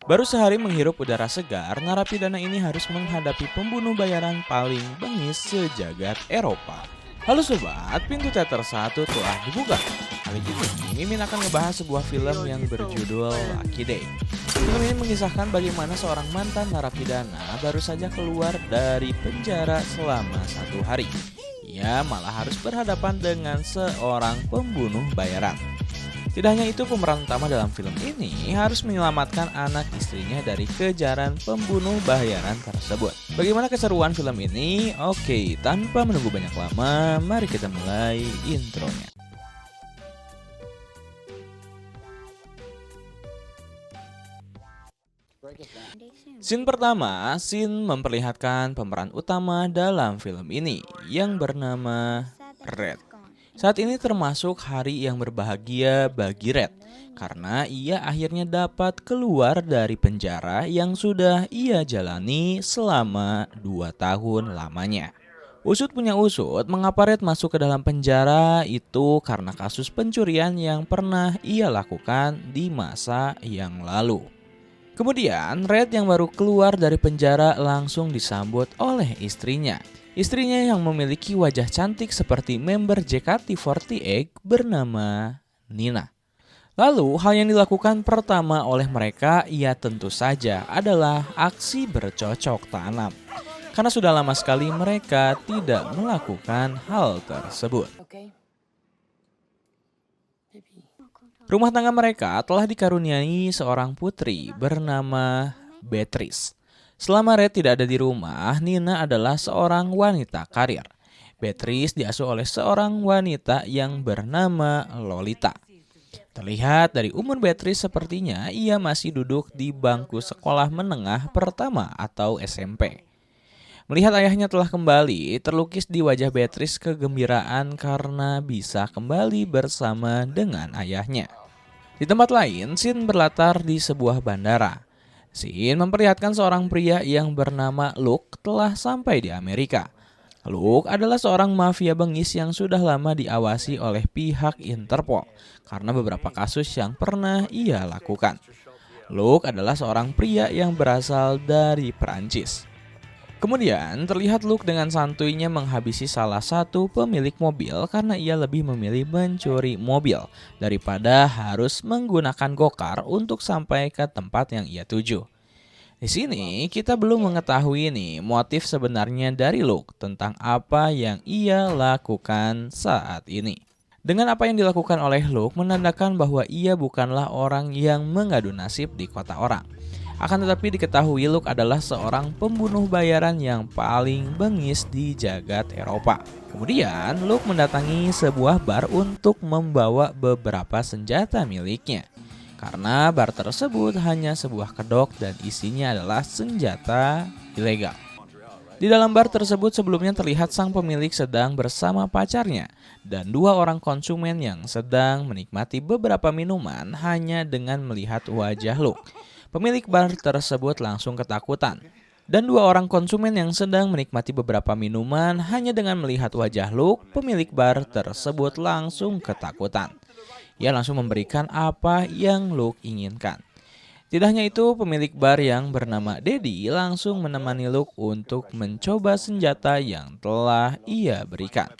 Baru sehari menghirup udara segar, narapidana ini harus menghadapi pembunuh bayaran paling bengis sejagat Eropa. Halo sobat, pintu teater 1 telah dibuka. Kali ini Mimin akan ngebahas sebuah film yang berjudul Lucky Day. Film ini mengisahkan bagaimana seorang mantan narapidana baru saja keluar dari penjara selama 1 hari. Ia malah harus berhadapan dengan seorang pembunuh bayaran. Tidak hanya itu, pemeran utama dalam film ini harus menyelamatkan anak istrinya dari kejaran pembunuh bayaran tersebut. Bagaimana keseruan film ini? Oke, tanpa menunggu banyak lama, mari kita mulai intronya. Scene pertama, scene memperlihatkan pemeran utama dalam film ini yang bernama Red. Saat ini termasuk hari yang berbahagia bagi Red, karena ia akhirnya dapat keluar dari penjara yang sudah ia jalani selama 2 tahun lamanya. Usut punya usut, mengapa Red masuk ke dalam penjara itu karena kasus pencurian yang pernah ia lakukan di masa yang lalu. Kemudian Red yang baru keluar dari penjara langsung disambut oleh istrinya. Istrinya yang memiliki wajah cantik seperti member JKT48 bernama Nina. Lalu hal yang dilakukan pertama oleh mereka ia tentu saja adalah aksi bercocok tanam. Karena sudah lama sekali mereka tidak melakukan hal tersebut. Rumah tangga mereka telah dikaruniai seorang putri bernama Beatrice. Selama Red tidak ada di rumah, Nina adalah seorang wanita karir. Beatrice diasuh oleh seorang wanita yang bernama Lolita. Terlihat dari umur Beatrice sepertinya ia masih duduk di bangku sekolah menengah pertama atau SMP. Melihat ayahnya telah kembali, terlukis di wajah Beatrice kegembiraan karena bisa kembali bersama dengan ayahnya. Di tempat lain, scene berlatar di sebuah bandara. Scene memperlihatkan seorang pria yang bernama Luke telah sampai di Amerika. Luke adalah seorang mafia bengis yang sudah lama diawasi oleh pihak Interpol karena beberapa kasus yang pernah ia lakukan. Luke adalah seorang pria yang berasal dari Perancis. Kemudian terlihat Luke dengan santuinya menghabisi salah satu pemilik mobil karena ia lebih memilih mencuri mobil daripada harus menggunakan gokar untuk sampai ke tempat yang ia tuju. Di sini kita belum mengetahui nih motif sebenarnya dari Luke tentang apa yang ia lakukan saat ini. Dengan apa yang dilakukan oleh Luke menandakan bahwa ia bukanlah orang yang mengadu nasib di kota orang. Akan tetapi diketahui Luke adalah seorang pembunuh bayaran yang paling bengis di jagat Eropa. Kemudian Luke mendatangi sebuah bar untuk membawa beberapa senjata miliknya. Karena bar tersebut hanya sebuah kedok dan isinya adalah senjata ilegal. Di dalam bar tersebut sebelumnya terlihat sang pemilik sedang bersama pacarnya dan 2 orang konsumen yang sedang menikmati beberapa minuman hanya dengan melihat wajah Luke. Pemilik bar tersebut langsung ketakutan. Dan 2 orang konsumen yang sedang menikmati beberapa minuman hanya dengan melihat wajah Luke, pemilik bar tersebut langsung ketakutan. Ia langsung memberikan apa yang Luke inginkan. Tidak hanya itu, pemilik bar yang bernama Daddy langsung menemani Luke untuk mencoba senjata yang telah ia berikan.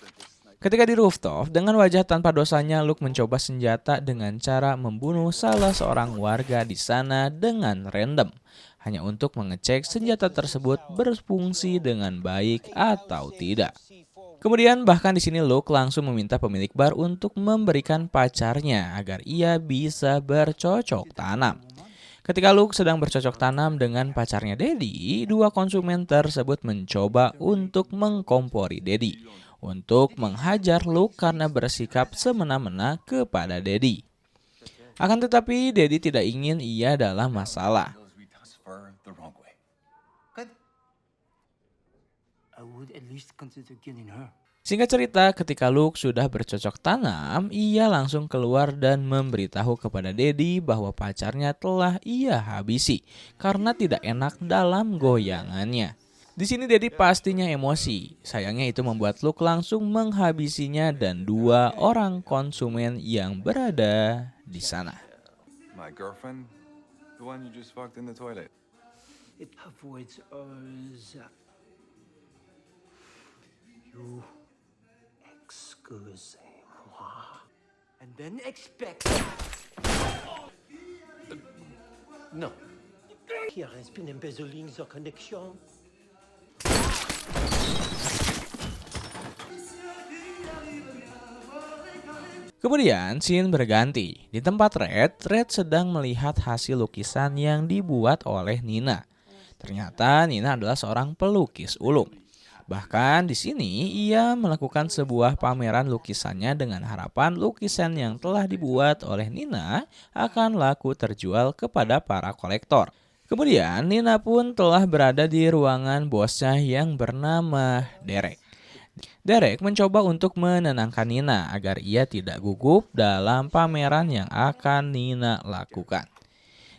Ketika di rooftop, dengan wajah tanpa dosanya Luke mencoba senjata dengan cara membunuh salah seorang warga di sana dengan random, hanya untuk mengecek senjata tersebut berfungsi dengan baik atau tidak. Kemudian bahkan di sini Luke langsung meminta pemilik bar untuk memberikan pacarnya agar ia bisa bercocok tanam. Ketika Luke sedang bercocok tanam dengan pacarnya Daddy, 2 konsumen tersebut mencoba untuk mengkompori Daddy untuk menghajar Luke karena bersikap semena-mena kepada Daddy. Akan tetapi Daddy tidak ingin ia dalam masalah. Singkat cerita, ketika Luke sudah bercocok tanam, ia langsung keluar dan memberitahu kepada Daddy bahwa pacarnya telah ia habisi karena tidak enak dalam goyangannya. Di sini Daddy pastinya emosi. Sayangnya itu membuat Luke langsung menghabisinya dan 2 orang konsumen yang berada di sana. My girlfriend The one you just fucked in the toilet. It avoids us. You excusez-moi. And then expect... No. Qui reste une embezzling the connection? Kemudian scene berganti. Di tempat Red sedang melihat hasil lukisan yang dibuat oleh Nina. Ternyata Nina adalah seorang pelukis ulung. Bahkan di sini ia melakukan sebuah pameran lukisannya dengan harapan lukisan yang telah dibuat oleh Nina akan laku terjual kepada para kolektor. Kemudian Nina pun telah berada di ruangan bosnya yang bernama Derek. Derek mencoba untuk menenangkan Nina agar ia tidak gugup dalam pameran yang akan Nina lakukan.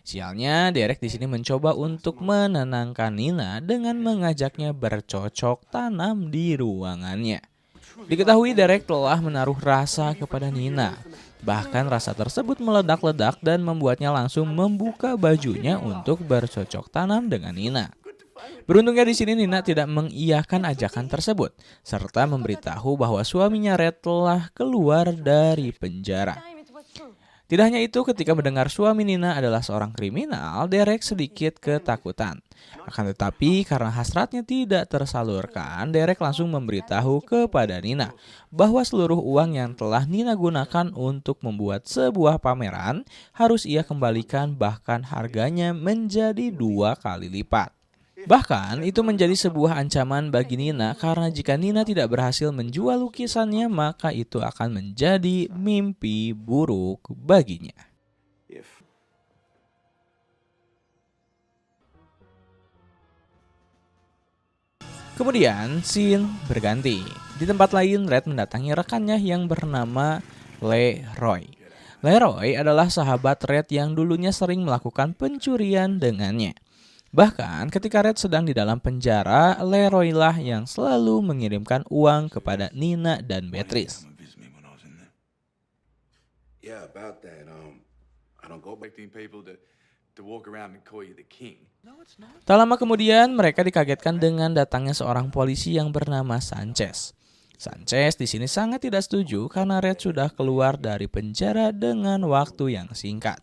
Sialnya, Derek di sini mencoba untuk menenangkan Nina dengan mengajaknya bercocok tanam di ruangannya. Diketahui Derek telah menaruh rasa kepada Nina. Bahkan rasa tersebut meledak-ledak dan membuatnya langsung membuka bajunya untuk bercocok tanam dengan Nina. Beruntungnya di sini Nina tidak mengiyakan ajakan tersebut, serta memberitahu bahwa suaminya Red telah keluar dari penjara. Tidak hanya itu, ketika mendengar suami Nina adalah seorang kriminal, Derek sedikit ketakutan. Akan tetapi karena hasratnya tidak tersalurkan, Derek langsung memberitahu kepada Nina bahwa seluruh uang yang telah Nina gunakan untuk membuat sebuah pameran harus ia kembalikan, bahkan harganya menjadi 2 kali lipat. Bahkan itu menjadi sebuah ancaman bagi Nina karena jika Nina tidak berhasil menjual lukisannya maka itu akan menjadi mimpi buruk baginya. Kemudian scene berganti. Di tempat lain Red mendatangi rekannya yang bernama Leroy. Leroy adalah sahabat Red yang dulunya sering melakukan pencurian dengannya. Bahkan ketika Red sedang di dalam penjara, Leroy lah yang selalu mengirimkan uang kepada Nina dan Beatrice. Tak lama kemudian mereka dikagetkan dengan datangnya seorang polisi yang bernama Sanchez. Sanchez di sini sangat tidak setuju karena Red sudah keluar dari penjara dengan waktu yang singkat.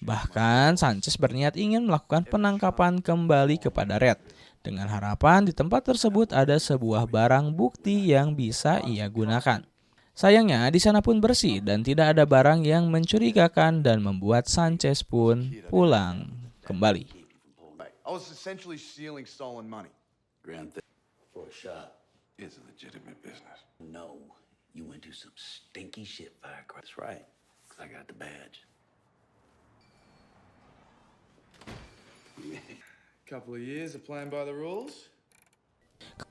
Bahkan Sanchez berniat ingin melakukan penangkapan kembali kepada Red dengan harapan di tempat tersebut ada sebuah barang bukti yang bisa ia gunakan. Sayangnya di sana pun bersih dan tidak ada barang yang mencurigakan dan membuat Sanchez pun pulang kembali.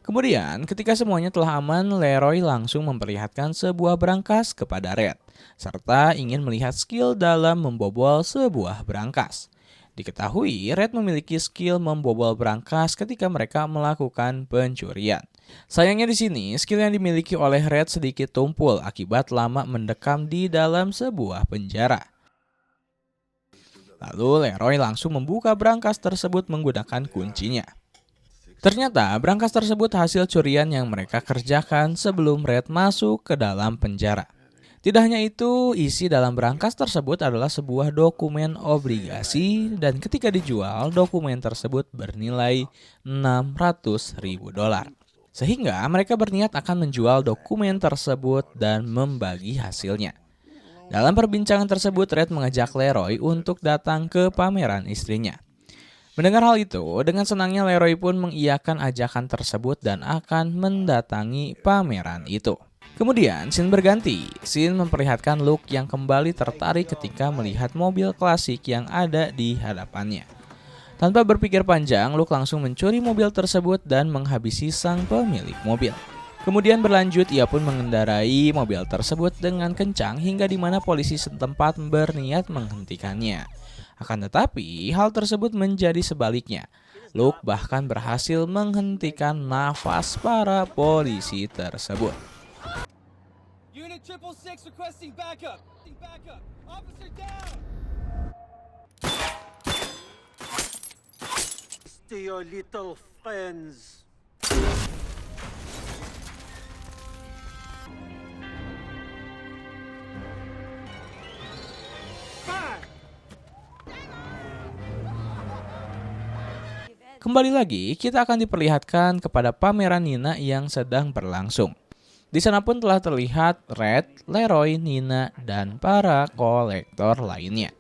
Kemudian ketika semuanya telah aman, Leroy langsung memperlihatkan sebuah brankas kepada Red, serta ingin melihat skill dalam membobol sebuah brankas. Diketahui Red memiliki skill membobol brankas ketika mereka melakukan pencurian. Sayangnya di sini skill yang dimiliki oleh Red sedikit tumpul akibat lama mendekam di dalam sebuah penjara. Lalu Leroy langsung membuka brankas tersebut menggunakan kuncinya. Ternyata brankas tersebut hasil curian yang mereka kerjakan sebelum Red masuk ke dalam penjara. Tidak hanya itu, isi dalam brankas tersebut adalah sebuah dokumen obligasi dan ketika dijual, dokumen tersebut bernilai $600.000. Sehingga mereka berniat akan menjual dokumen tersebut dan membagi hasilnya. Dalam perbincangan tersebut, Red mengajak Leroy untuk datang ke pameran istrinya. Mendengar hal itu, dengan senangnya Leroy pun mengiyakan ajakan tersebut dan akan mendatangi pameran itu. Kemudian, scene berganti. Scene memperlihatkan Luke yang kembali tertarik ketika melihat mobil klasik yang ada di hadapannya. Tanpa berpikir panjang, Luke langsung mencuri mobil tersebut dan menghabisi sang pemilik mobil. Kemudian berlanjut, ia pun mengendarai mobil tersebut dengan kencang hingga di mana polisi setempat berniat menghentikannya. Akan tetapi, hal tersebut menjadi sebaliknya. Luke bahkan berhasil menghentikan nafas para polisi tersebut. Unit 666 requesting backup. Officer down. to your little friends. Kembali lagi, kita akan diperlihatkan kepada pameran Nina yang sedang berlangsung. Di sana pun telah terlihat Red, Leroy, Nina, dan para kolektor lainnya.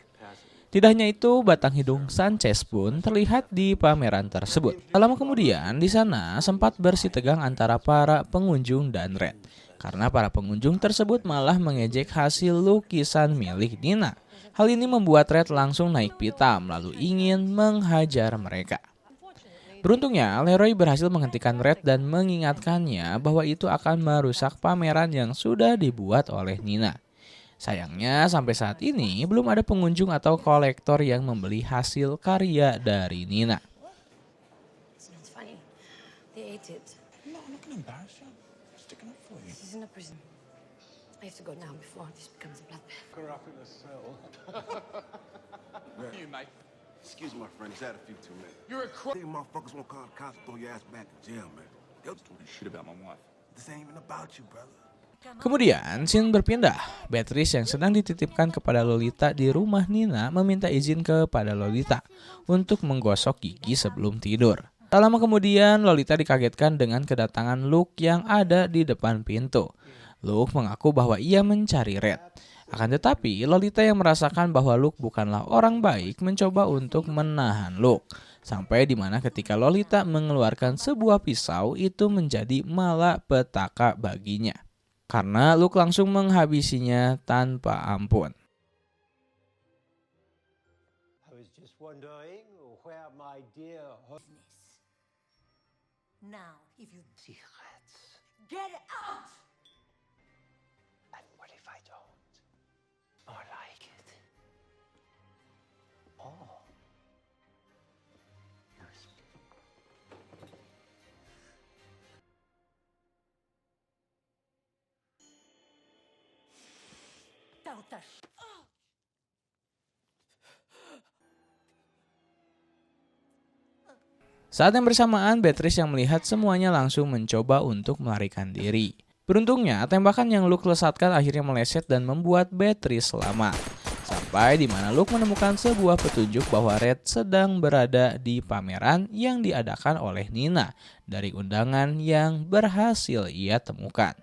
Tidak hanya itu, batang hidung Sanchez pun terlihat di pameran tersebut. Tak lama kemudian, di sana sempat bersih tegang antara para pengunjung dan Red. Karena para pengunjung tersebut malah mengejek hasil lukisan milik Nina. Hal ini membuat Red langsung naik pitam lalu ingin menghajar mereka. Beruntungnya, Leroy berhasil menghentikan Red dan mengingatkannya bahwa itu akan merusak pameran yang sudah dibuat oleh Nina. Sayangnya, sampai saat ini belum ada pengunjung atau kolektor yang membeli hasil karya dari Nina. It's funny. They ate it. No, I'm not gonna embarrass you. I'm sticking up for you. He's in a prison. I have to go now before this becomes a bloodbath. Her up in a cell. You, mate. Excuse my friend, just had a few too many. You're a Think motherfuckers won't call the cops and throw your ass back in jail, man. They'll just talk shit about my wife. This ain't even about you, brother. Kemudian, scene berpindah. Beatrice yang sedang dititipkan kepada Lolita di rumah Nina meminta izin kepada Lolita untuk menggosok gigi sebelum tidur. Tak lama kemudian, Lolita dikagetkan dengan kedatangan Luke yang ada di depan pintu. Luke mengaku bahwa ia mencari Red. Akan tetapi, Lolita yang merasakan bahwa Luke bukanlah orang baik mencoba untuk menahan Luke. Sampai di mana ketika Lolita mengeluarkan sebuah pisau, itu menjadi malapetaka baginya. Karena Luke langsung menghabisinya tanpa ampun. I was just wondering where my dear Now, if you secrets. get out! And what if I don't? Or like it? Oh. Don't touch. Saat yang bersamaan, Beatrice yang melihat semuanya langsung mencoba untuk melarikan diri. Beruntungnya, tembakan yang Luke lesatkan akhirnya meleset dan membuat Beatrice selamat. Sampai di mana Luke menemukan sebuah petunjuk bahwa Red sedang berada di pameran yang diadakan oleh Nina dari undangan yang berhasil ia temukan.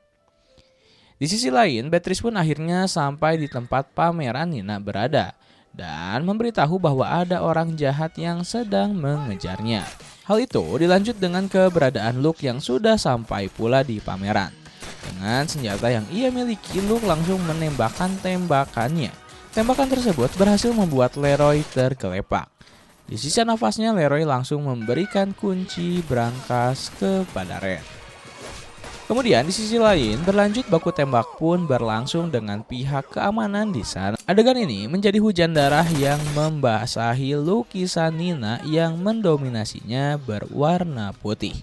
Di sisi lain, Beatrice pun akhirnya sampai di tempat pameran Nina berada dan memberitahu bahwa ada orang jahat yang sedang mengejarnya. Hal itu dilanjut dengan keberadaan Luke yang sudah sampai pula di pameran. Dengan senjata yang ia miliki, Luke langsung menembakkan tembakannya. Tembakan tersebut berhasil membuat Leroy tergelepak. Di sisa nafasnya, Leroy langsung memberikan kunci brankas kepada Red. Kemudian di sisi lain, berlanjut baku tembak pun berlangsung dengan pihak keamanan di sana. Adegan ini menjadi hujan darah yang membasahi lukisan Nina yang mendominasinya berwarna putih.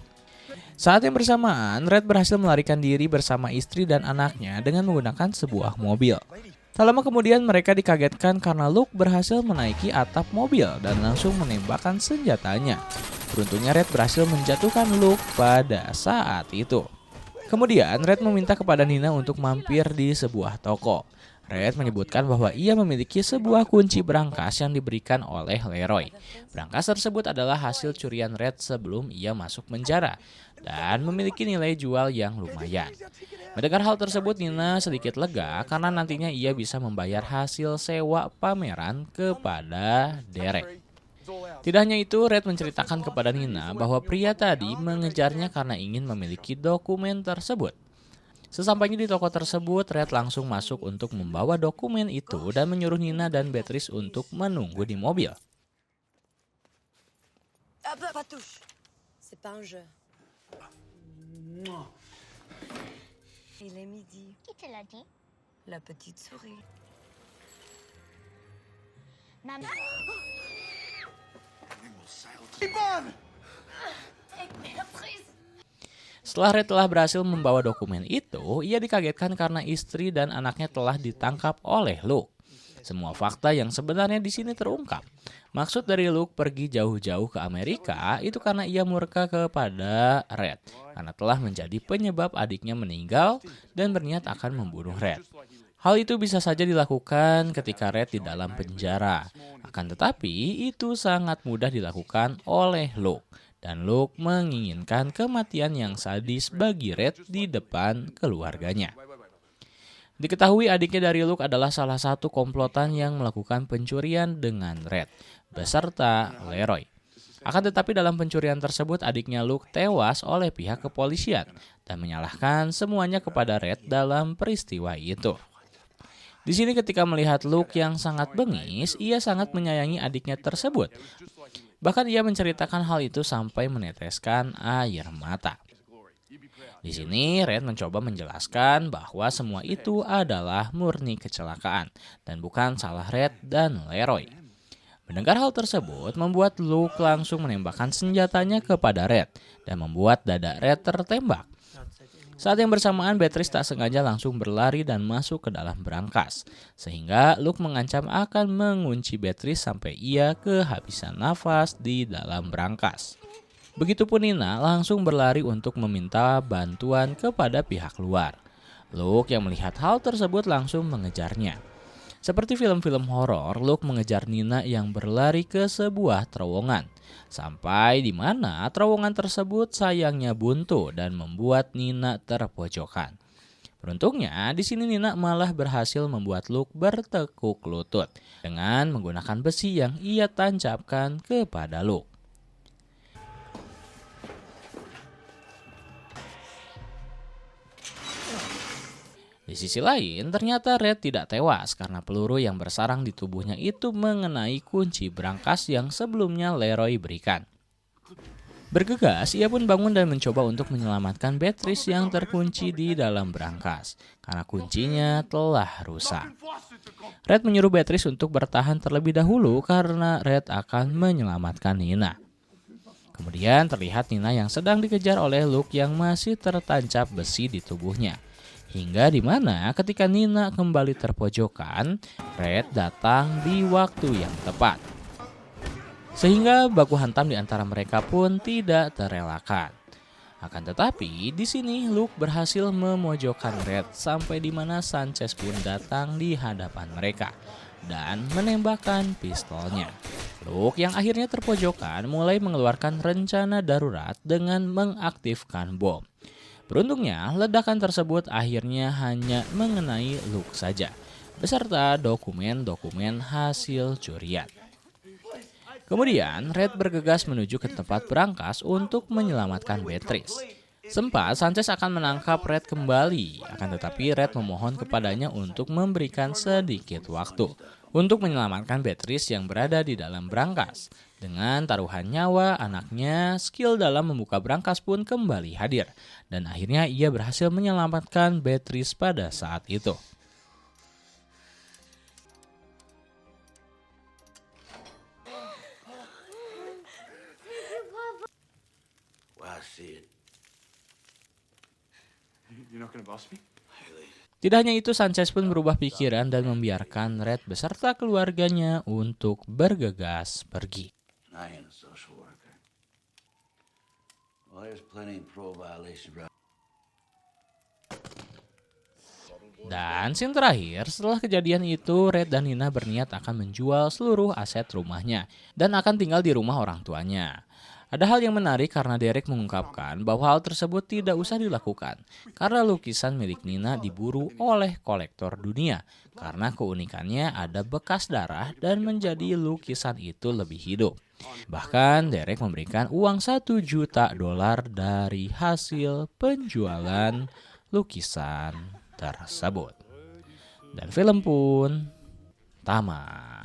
Saat yang bersamaan, Red berhasil melarikan diri bersama istri dan anaknya dengan menggunakan sebuah mobil. Tak lama kemudian mereka dikagetkan karena Luke berhasil menaiki atap mobil dan langsung menembakkan senjatanya. Beruntungnya Red berhasil menjatuhkan Luke pada saat itu. Kemudian Red meminta kepada Nina untuk mampir di sebuah toko. Red menyebutkan bahwa ia memiliki sebuah kunci brankas yang diberikan oleh Leroy. Brankas tersebut adalah hasil curian Red sebelum ia masuk penjara dan memiliki nilai jual yang lumayan. Mendengar hal tersebut, Nina sedikit lega karena nantinya ia bisa membayar hasil sewa pameran kepada Derek. Tidak hanya itu, Red menceritakan kepada Nina bahwa pria tadi mengejarnya karena ingin memiliki dokumen tersebut. Sesampainya di toko tersebut, Red langsung masuk untuk membawa dokumen itu dan menyuruh Nina dan Beatrice untuk menunggu di mobil. Pas touche. C'est pas un jeu. Il est midi. Qui te l'a dit? La petite souris. Maman. Setelah Red telah berhasil membawa dokumen itu, ia dikagetkan karena istri dan anaknya telah ditangkap oleh Luke. Semua fakta yang sebenarnya di sini terungkap. Maksud dari Luke pergi jauh-jauh ke Amerika itu karena ia murka kepada Red, karena telah menjadi penyebab adiknya meninggal dan berniat akan membunuh Red. Hal itu bisa saja dilakukan ketika Red di dalam penjara. Akan tetapi, itu sangat mudah dilakukan oleh Luke. Dan Luke menginginkan kematian yang sadis bagi Red di depan keluarganya. Diketahui adiknya dari Luke adalah salah satu komplotan yang melakukan pencurian dengan Red, beserta Leroy. Akan tetapi dalam pencurian tersebut adiknya Luke tewas oleh pihak kepolisian dan menyalahkan semuanya kepada Red dalam peristiwa itu. Di sini ketika melihat Luke yang sangat bengis, ia sangat menyayangi adiknya tersebut. Bahkan ia menceritakan hal itu sampai meneteskan air mata. Di sini Red mencoba menjelaskan bahwa semua itu adalah murni kecelakaan dan bukan salah Red dan Leroy. Mendengar hal tersebut membuat Luke langsung menembakkan senjatanya kepada Red dan membuat dada Red tertembak. Saat yang bersamaan, Beatrice tak sengaja langsung berlari dan masuk ke dalam brankas. Sehingga Luke mengancam akan mengunci Beatrice sampai ia kehabisan nafas di dalam brankas. Begitupun Nina langsung berlari untuk meminta bantuan kepada pihak luar. Luke yang melihat hal tersebut langsung mengejarnya. Seperti film-film horor, Luke mengejar Nina yang berlari ke sebuah terowongan. Sampai di mana terowongan tersebut sayangnya buntu dan membuat Nina terpojokan. Beruntungnya di sini Nina malah berhasil membuat Luke bertekuk lutut dengan menggunakan besi yang ia tancapkan kepada Luke. Di sisi lain, ternyata Red tidak tewas karena peluru yang bersarang di tubuhnya itu mengenai kunci brankas yang sebelumnya Leroy berikan. Bergegas, ia pun bangun dan mencoba untuk menyelamatkan Beatrice yang terkunci di dalam brankas karena kuncinya telah rusak. Red menyuruh Beatrice untuk bertahan terlebih dahulu karena Red akan menyelamatkan Nina. Kemudian terlihat Nina yang sedang dikejar oleh Luke yang masih tertancap besi di tubuhnya. Hingga di mana ketika Nina kembali terpojokan, Red datang di waktu yang tepat. Sehingga baku hantam di antara mereka pun tidak terelakkan. Akan tetapi di sini Luke berhasil memojokkan Red sampai di mana Sanchez pun datang di hadapan mereka dan menembakkan pistolnya. Luke yang akhirnya terpojokan mulai mengeluarkan rencana darurat dengan mengaktifkan bom. Beruntungnya, ledakan tersebut akhirnya hanya mengenai Luke saja, beserta dokumen-dokumen hasil curian. Kemudian, Red bergegas menuju ke tempat brankas untuk menyelamatkan Beatrice. Sempat Sanchez akan menangkap Red kembali, akan tetapi Red memohon kepadanya untuk memberikan sedikit waktu untuk menyelamatkan Beatrice yang berada di dalam brankas. Dengan taruhan nyawa anaknya, skill dalam membuka brankas pun kembali hadir. Dan akhirnya ia berhasil menyelamatkan Beatrice pada saat itu. Well, I see it. You're not gonna boss me? Tidak hanya itu, Sanchez pun berubah pikiran dan membiarkan Red beserta keluarganya untuk bergegas pergi. I ain't a social worker. Well, there's plenty of parole violations around. Dan scene terakhir, setelah kejadian itu, Red dan Nina berniat akan menjual seluruh aset rumahnya dan akan tinggal di rumah orang tuanya. Ada hal yang menarik karena Derek mengungkapkan bahwa hal tersebut tidak usah dilakukan karena lukisan milik Nina diburu oleh kolektor dunia karena keunikannya ada bekas darah dan menjadi lukisan itu lebih hidup. Bahkan Derek memberikan uang $1 juta dari hasil penjualan lukisan tersebut. Dan film pun tamat.